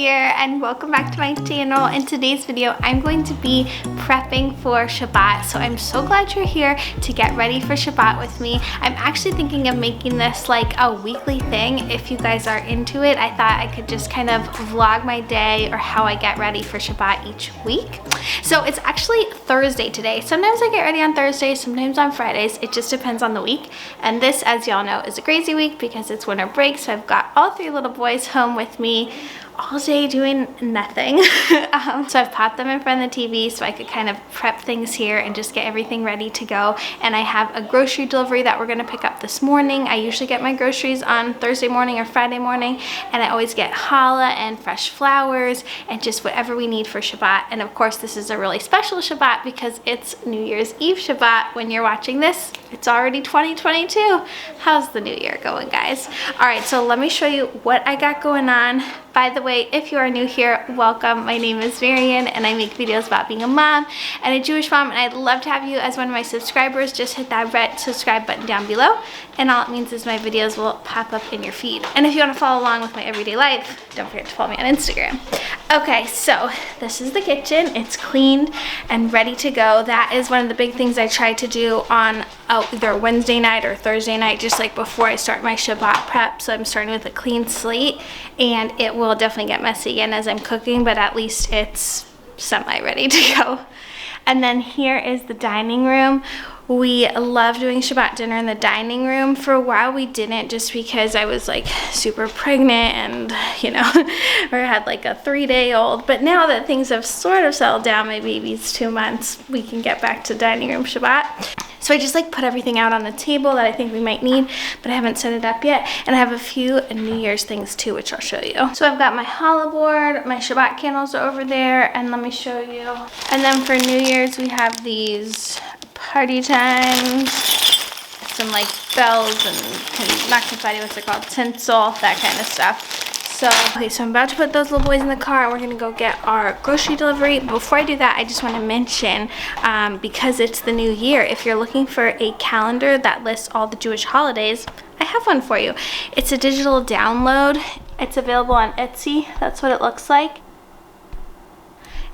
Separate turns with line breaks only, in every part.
Year and welcome back to my channel. In today's video, I'm going to be prepping for Shabbat. So I'm so glad you're here to get ready for Shabbat with me. I'm actually thinking of making this like a weekly thing. If you guys are into it, I thought I could just kind of vlog my day or how I get ready for Shabbat each week. So it's actually Thursday today. Sometimes I get ready on Thursdays, sometimes on Fridays. It just depends on the week. And this, as y'all know, is a crazy week because it's winter break. So I've got all three little boys home with me all day doing nothing. So I've popped them in front of the TV so I could kind of prep things here and just get everything ready to go. And I have a grocery delivery that we're gonna pick up this morning. I usually get my groceries on Thursday morning or Friday morning, and I always get challah and fresh flowers and just whatever we need for Shabbat. And of course, this is a really special Shabbat because it's New Year's Eve Shabbat. When you're watching this, it's already 2022. How's the new year going, guys? All right, so let me show you what I got going on. By the way, if you are new here, welcome. My name is Marian and I make videos about being a mom and a Jewish mom, and I'd love to have you as one of my subscribers. Just hit that red subscribe button down below, and all it means is my videos will pop up in your feed. And if you want to follow along with my everyday life, don't forget to follow me on Instagram. Okay, so this is the kitchen. It's cleaned and ready to go. That is one of the big things I try to do on either Wednesday night or Thursday night, just like before I start my Shabbat prep. So I'm starting with a clean slate, and it will definitely get messy again as I'm cooking, but at least it's semi-ready to go. And then here is the dining room. We love doing Shabbat dinner in the dining room. For a while we didn't, just because I was like super pregnant and, you know, or had like a 3-day-old. But now that things have sort of settled down, my baby's 2 months, we can get back to dining room Shabbat. So I just like put everything out on the table that I think we might need, but I haven't set it up yet. And I have a few New Year's things too, which I'll show you. So I've got my challah board, my Shabbat candles are over there, and let me show you. And then for New Year's, we have these party times, some like bells and not confetti, what's it called, tinsel, that kind of stuff. So, okay, so I'm about to put those little boys in the car and we're gonna go get our grocery delivery. But before I do that, I just wanna mention, because it's the new year, if you're looking for a calendar that lists all the Jewish holidays, I have one for you. It's a digital download. It's available on Etsy. That's what it looks like.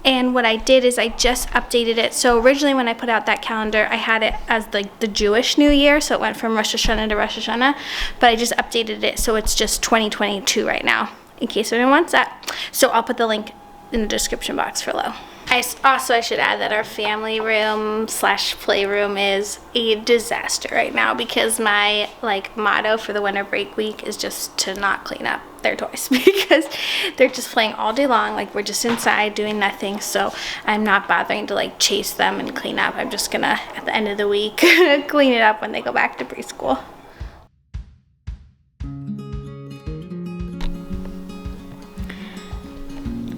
And what I did is I just updated it. So originally when I put out that calendar, I had it as like the Jewish New Year. So it went from Rosh Hashanah to Rosh Hashanah. But I just updated it so it's just 2022 right now, in case anyone wants that. So I'll put the link in the description box below. I should add that our family room / playroom is a disaster right now because my like motto for the winter break week is just to not clean up their toys because they're just playing all day long. Like, we're just inside doing nothing, so I'm not bothering to like chase them and clean up. I'm just gonna, at the end of the week, clean it up when they go back to preschool.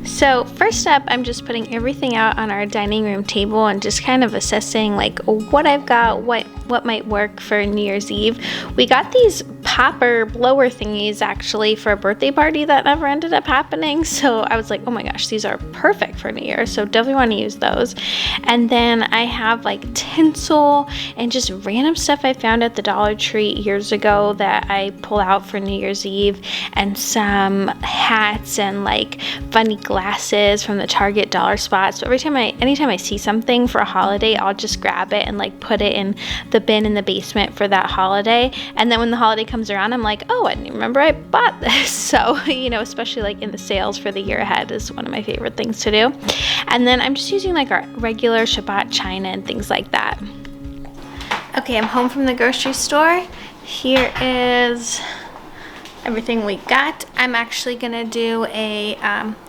So first up, I'm just putting everything out on our dining room table and just kind of assessing like what I've got, what might work for New Year's Eve. We got these popper blower thingies actually for a birthday party that never ended up happening. So I was like, oh my gosh, these are perfect for New Year. So definitely want to use those. And then I have like tinsel and just random stuff I found at the Dollar Tree years ago that I pull out for New Year's Eve, and some hats and like funny glasses from the Target dollar spot. So anytime I see something for a holiday, I'll just grab it and like put it in the bin in the basement for that holiday. And then when the holiday comes around, I'm like, oh, I didn't remember I bought this. So, you know, especially like in the sales for the year ahead is one of my favorite things to do. And then I'm just using like our regular Shabbat china and things like that. Okay, I'm home from the grocery store. Here is everything we got. I'm actually gonna do a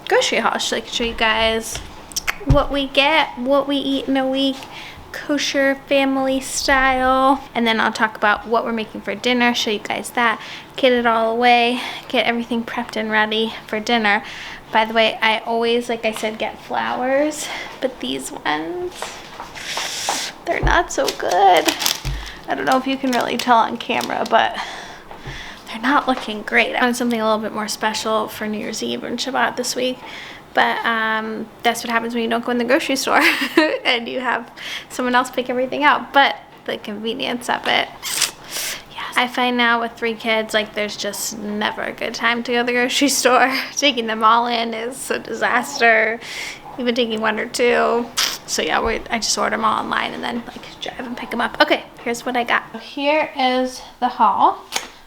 grocery haul so I can show you guys what we get, what we eat in a week, kosher family style, and then I'll talk about what we're making for dinner, show you guys that, get it all away, get everything prepped and ready for dinner. By the way, I always, like I said, get flowers, but these ones, they're not so good. I don't know if you can really tell on camera, but they're not looking great. I wanted something a little bit more special for New Year's Eve and Shabbat this week. But that's what happens when you don't go in the grocery store and you have someone else pick everything out. But the convenience of it, yes, I find now with 3 kids, like there's just never a good time to go to the grocery store. Taking them all in is a disaster. Even taking 1 or 2. So yeah, I just order them all online and then like drive and pick them up. Okay, here's what I got. Here is the haul.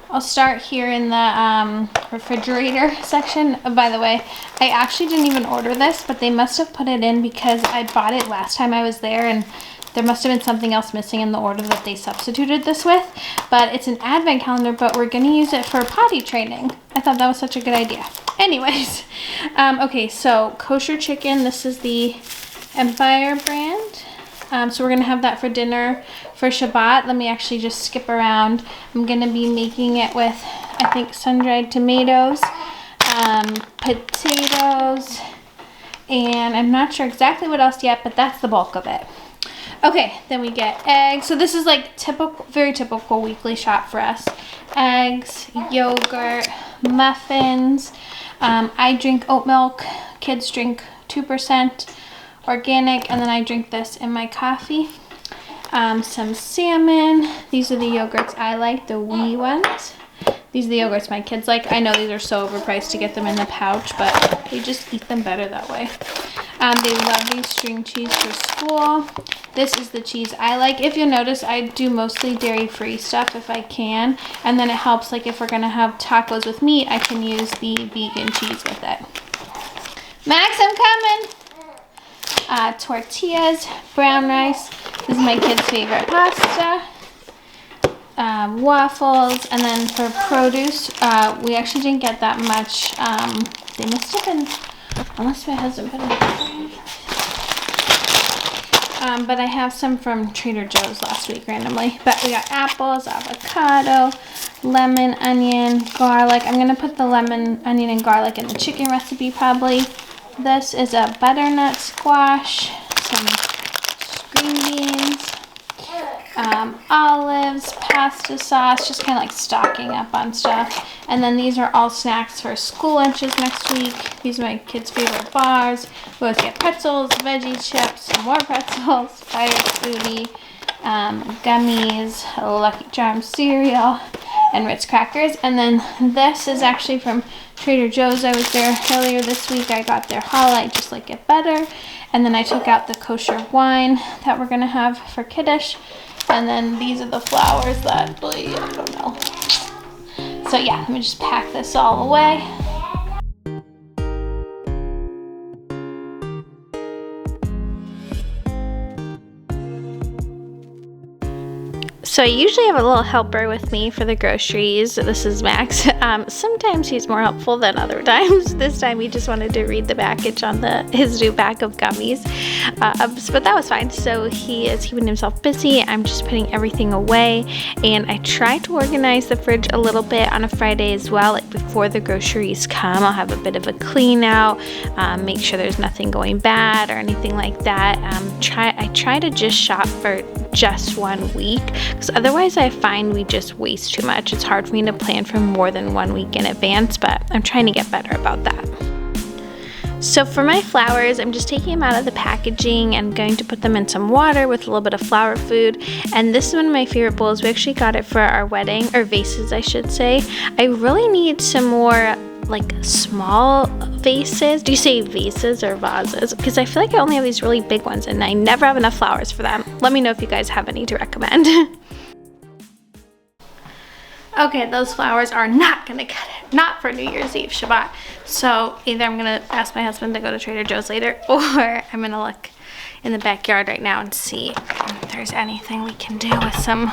I'll start here in the refrigerator section. By the way, I actually didn't even order this, but they must have put it in because I bought it last time I was there, and there must have been something else missing in the order that they substituted this with. But it's an advent calendar, but we're gonna use it for potty training. I thought that was such a good idea. Anyways, okay, so kosher chicken. This is the Empire brand. So we're gonna have that for dinner for Shabbat. Let me actually just skip around. I'm gonna be making it with, I think, sun-dried tomatoes, potatoes, and I'm not sure exactly what else yet, but that's the bulk of it. Okay, then we get eggs. So this is like typical, very typical weekly shop for us. Eggs, yogurt, muffins. I drink oat milk. Kids drink 2%. Organic, and then I drink this in my coffee. Some salmon. These are the yogurts I like, the wee ones. These are the yogurts my kids like. I know these are so overpriced to get them in the pouch, but they just eat them better that way. They love these string cheese for school. This is the cheese I like. If you'll notice, I do mostly dairy-free stuff if I can, and then it helps, like if we're gonna have tacos with meat, I can use the vegan cheese with it. Max, I'm coming. Tortillas, brown rice. This is my kid's favorite pasta. Waffles, and then for produce, we actually didn't get that much. They must have been, unless my husband put it in. But I have some from Trader Joe's last week randomly. But we got apples, avocado, lemon, onion, garlic. I'm gonna put the lemon, onion, and garlic in the chicken recipe probably. This is a butternut squash, some green beans, olives, pasta sauce, just kind of like stocking up on stuff. And then these are all snacks for school lunches next week. These are my kids' favorite bars. We always get pretzels, veggie chips, some more pretzels, fire foodie, gummies, Lucky Charms cereal, and Ritz crackers. And then this is actually from Trader Joe's. I was there earlier this week. I got their haul. I just like it better. And then I took out the kosher wine that we're gonna have for Kiddush. And then these are the flowers that, I don't know. So yeah, let me just pack this all away. So I usually have a little helper with me for the groceries. This is Max. Sometimes he's more helpful than other times. This time he just wanted to read the package on his new pack of gummies. But that was fine. So he is keeping himself busy. I'm just putting everything away. And I try to organize the fridge a little bit on a Friday as well. Like before the groceries come, I'll have a bit of a clean out, make sure there's nothing going bad or anything like that. I try to just shop for just 1 week, because otherwise I find we just waste too much. It's hard for me to plan for more than 1 week in advance, but I'm trying to get better about that. So for my flowers, I'm just taking them out of the packaging and going to put them in some water with a little bit of flower food. And this is one of my favorite bowls. We actually got it for our wedding, or vases I should say. I really need some more like small vases. Do you say vases or vases? Because I feel like I only have these really big ones and I never have enough flowers for them. Let me know if you guys have any to recommend. Okay, those flowers are not gonna cut it. Not for New Year's Eve, Shabbat. So either I'm gonna ask my husband to go to Trader Joe's later, or I'm gonna look in the backyard right now and see if there's anything we can do with some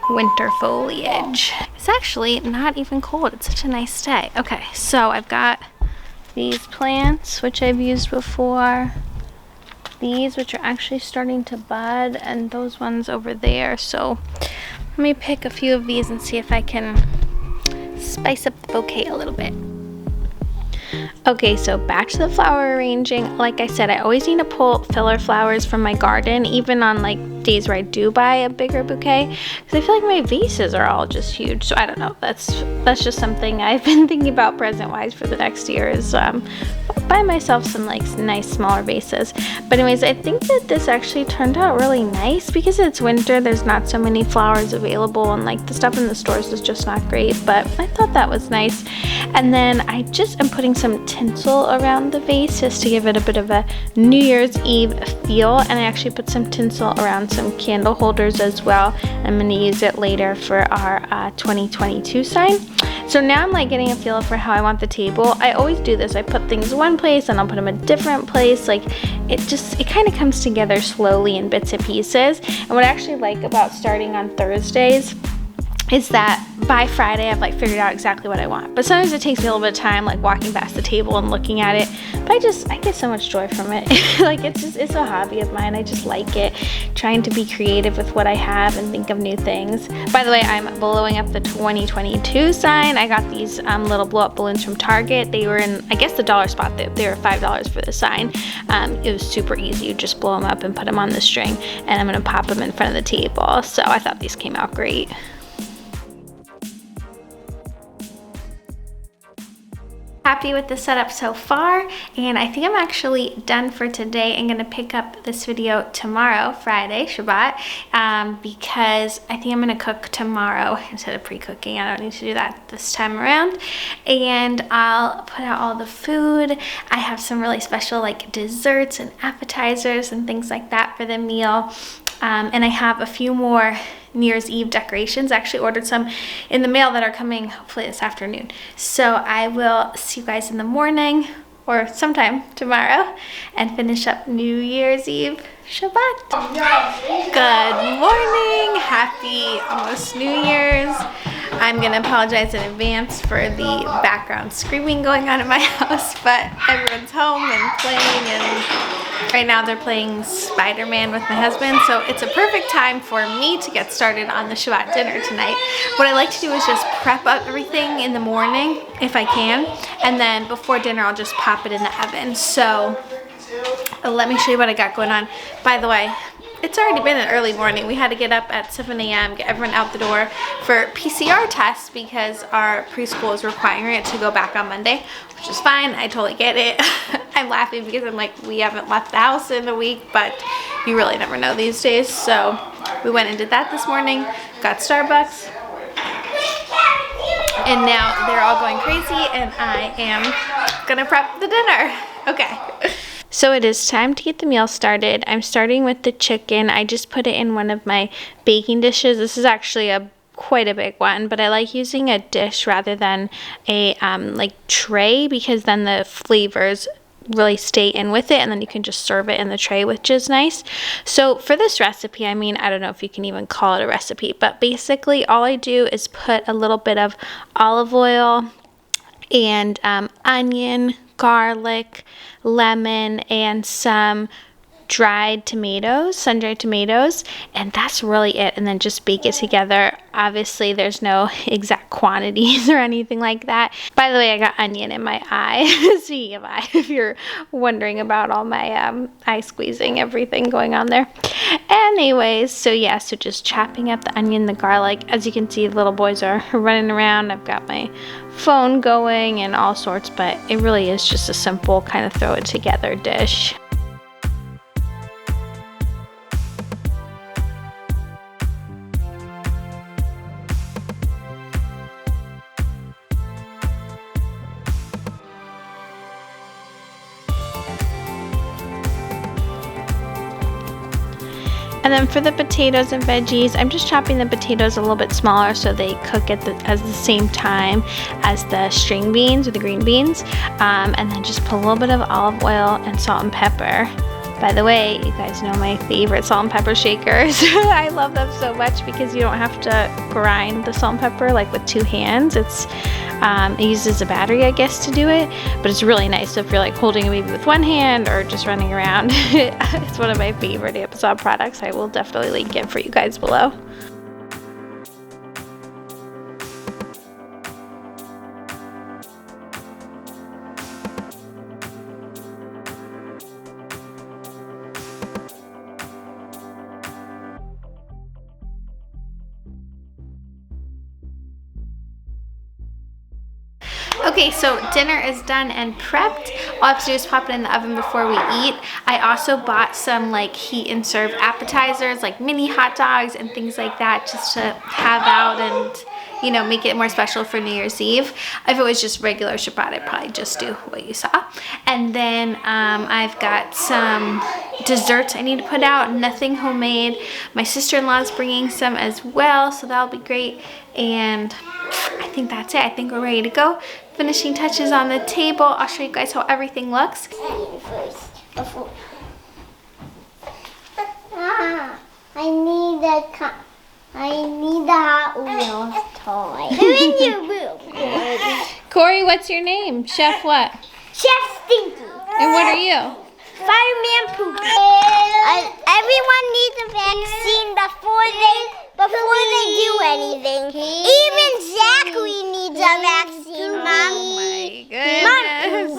winter foliage. It's actually not even cold. It's such a nice day. Okay, so I've got these plants, which I've used before. These, which are actually starting to bud, and those ones over there. So let me pick a few of these and see if I can spice up the bouquet a little bit. Okay, so back to the flower arranging. Like I said, I always need to pull filler flowers from my garden, even on like days where I do buy a bigger bouquet, because I feel like my vases are all just huge. So I don't know, that's just something I've been thinking about present wise for the next year, is buy myself some like nice smaller vases. But anyways, I think that this actually turned out really nice because it's winter. There's not so many flowers available, and like the stuff in the stores is just not great, but I thought that was nice. And then I just am putting some tinsel around the vase just to give it a bit of a New Year's Eve feel, and I actually put some tinsel around some candle holders as well. I'm going to use it later for our 2022 sign. So now I'm like getting a feel for how I want the table. I always do this. I put things one place and I'll put them a different place. Like it kind of comes together slowly in bits and pieces. And what I actually like about starting on Thursdays is that by Friday I've like figured out exactly what I want. But sometimes it takes me a little bit of time, like walking past the table and looking at it. But I get so much joy from it. Like it's a hobby of mine. I just like it, trying to be creative with what I have and think of new things. By the way, I'm blowing up the 2022 sign. I got these little blow up balloons from Target. They were in, I guess, the dollar spot. They were $5 for the sign. It was super easy. You just blow them up and put them on the string, and I'm gonna pop them in front of the table. So I thought these came out great. Happy with the setup so far, and I think I'm actually done for today. I'm gonna pick up this video tomorrow, Friday, Shabbat, because I think I'm gonna cook tomorrow instead of pre-cooking. I don't need to do that this time around. And I'll put out all the food. I have some really special like desserts and appetizers and things like that for the meal. And I have a few more New Year's Eve decorations. I actually ordered some in the mail that are coming hopefully this afternoon. So I will see you guys in the morning or sometime tomorrow and finish up New Year's Eve Shabbat. Good morning, happy almost New Year's. I'm gonna apologize in advance for the background screaming going on in my house, but everyone's home and playing, and right now they're playing Spider-Man with my husband, so it's a perfect time for me to get started on the Shabbat dinner tonight. What I like to do is just prep up everything in the morning if I can, and then before dinner I'll just pop it in the oven. So let me show you what I got going on. By the way, it's already been an early morning. We had to get up at 7 a.m., get everyone out the door for PCR tests because our preschool is requiring it to go back on Monday, which is fine. I totally get it. I'm laughing because I'm like, we haven't left the house in a week, but you really never know these days. So we went and did that this morning, got Starbucks, and now they're all going crazy and I am gonna prep the dinner. Okay. So it is time to get the meal started. I'm starting with the chicken. I just put it in one of my baking dishes. This is actually quite a big one, but I like using a dish rather than a like tray, because then the flavors really stay in with it, and then you can just serve it in the tray, which is nice. So for this recipe, I mean, I don't know if you can even call it a recipe, but basically all I do is put a little bit of olive oil and onion, garlic, lemon, and some sun-dried tomatoes, and that's really it, and then just bake it together. Obviously there's no exact quantities or anything like that. By the way, I got onion in my eye. Speaking of eye, if you're wondering about all my eye squeezing, everything going on there. Anyways, so yeah, so just chopping up the onion, the garlic. As you can see, the little boys are running around. I've got my phone going and all sorts, but it really is just a simple kind of throw it together dish. And then for the potatoes and veggies, I'm just chopping the potatoes a little bit smaller so they cook at the same time as the string beans or the green beans. And then just put a little bit of olive oil and salt and pepper. By the way, you guys know my favorite salt and pepper shakers. I love them so much because you don't have to grind the salt and pepper like with two hands. It uses a battery, I guess, to do it, but it's really nice. So if you're like holding a baby with one hand or just running around, it's one of my favorite Amazon products. I will definitely link it for you guys below. Okay, so dinner is done and prepped. All I have to do is pop it in the oven before we eat. I also bought some like heat and serve appetizers, like mini hot dogs and things like that, just to have out and, you know, make it more special for New Year's Eve. If it was just regular Shabbat, I'd probably just do what you saw. And then I've got some desserts I need to put out, nothing homemade. My sister-in-law is bringing some as well, so that'll be great. And I think that's it. I think we're ready to go. Finishing touches on the table. I'll show you guys how everything looks.
I need a Hot Wheels toy. They're in your room.
Corey, what's your name? Chef what?
Chef Stinky.
And what are you?
Fireman Poop. Everyone needs a vaccine before they do anything. Even Zachary needs a vaccine, Mom.
Oh my goodness.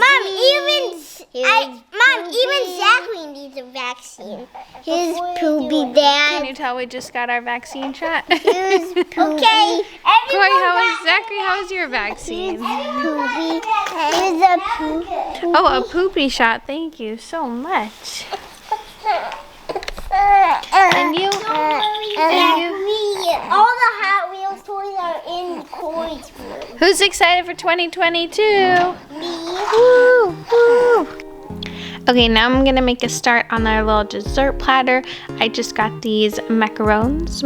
Mom, even Zachary needs a vaccine. His poopy dad.
Can you tell we just got our vaccine shot?
His poopy. Okay.
Corey, Zachary, how was your vaccine?
Poopy. Here's a poop.
Oh, a poopy shot. Thank you so much. And you? And you?
All the Hot Wheels toys are in Corey's room.
Who's excited for 2022?
Me.
Woo, woo. Okay, now I'm gonna make a start on our little dessert platter. I just got these macaroons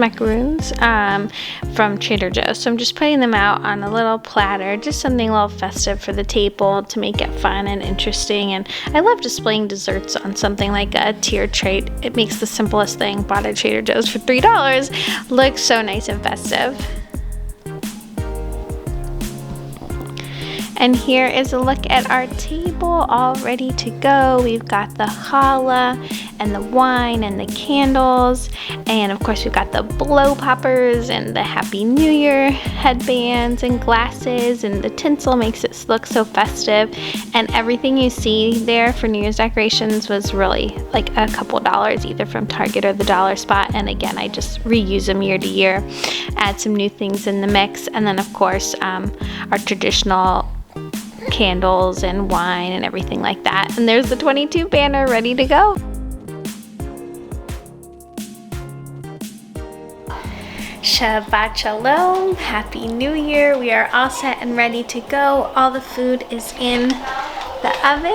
from Trader Joe's. So I'm just putting them out on a little platter, just something a little festive for the table to make it fun and interesting. And I love displaying desserts on something like a tier tray. It makes the simplest thing, bought at Trader Joe's for $3, look so nice and festive. And here is a look at our table all ready to go. We've got the challah and the wine and the candles. And of course we've got the blow poppers and the Happy New Year headbands and glasses, and the tinsel makes it look so festive. And everything you see there for New Year's decorations was really like a couple dollars, either from Target or the Dollar Spot. And again, I just reuse them year to year, add some new things in the mix. And then of course our traditional candles and wine and everything like that. And there's the 22 banner ready to go. Shabbat Shalom, Happy New Year. We are all set and ready to go. All the food is in the oven,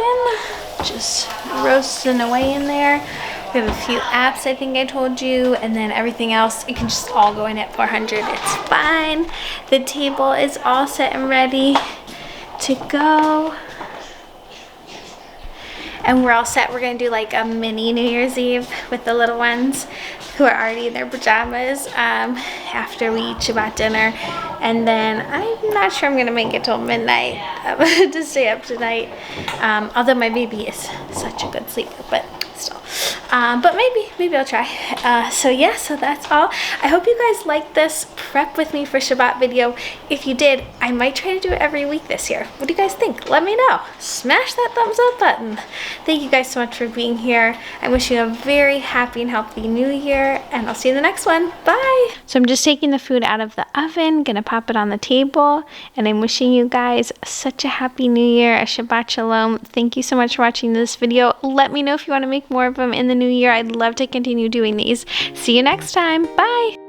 just roasting away in there. We have a few apps I think I told you, and then everything else, it can just all go in at 400. It's fine. The table is all set and ready to go. And we're all set. We're gonna do like a mini New Year's Eve with the little ones who are already in their pajamas after we eat Shabbat dinner. And then I'm not sure I'm gonna make it till midnight to stay up tonight. Although my baby is such a good sleeper, but still. But maybe I'll try. So yeah, so that's all. I hope you guys liked this prep with me for Shabbat video. If you did, I might try to do it every week this year. What do you guys think? Let me know. Smash that thumbs up button. Thank you guys so much for being here. I wish you a very happy and healthy new year, and I'll see you in the next one. Bye. So I'm just taking the food out of the oven, gonna pop it on the table, and I'm wishing you guys such a happy new year, a Shabbat Shalom. Thank you so much for watching this video. Let me know if you want to make more of them in the new year. I'd love to continue doing these. See you next time. Bye.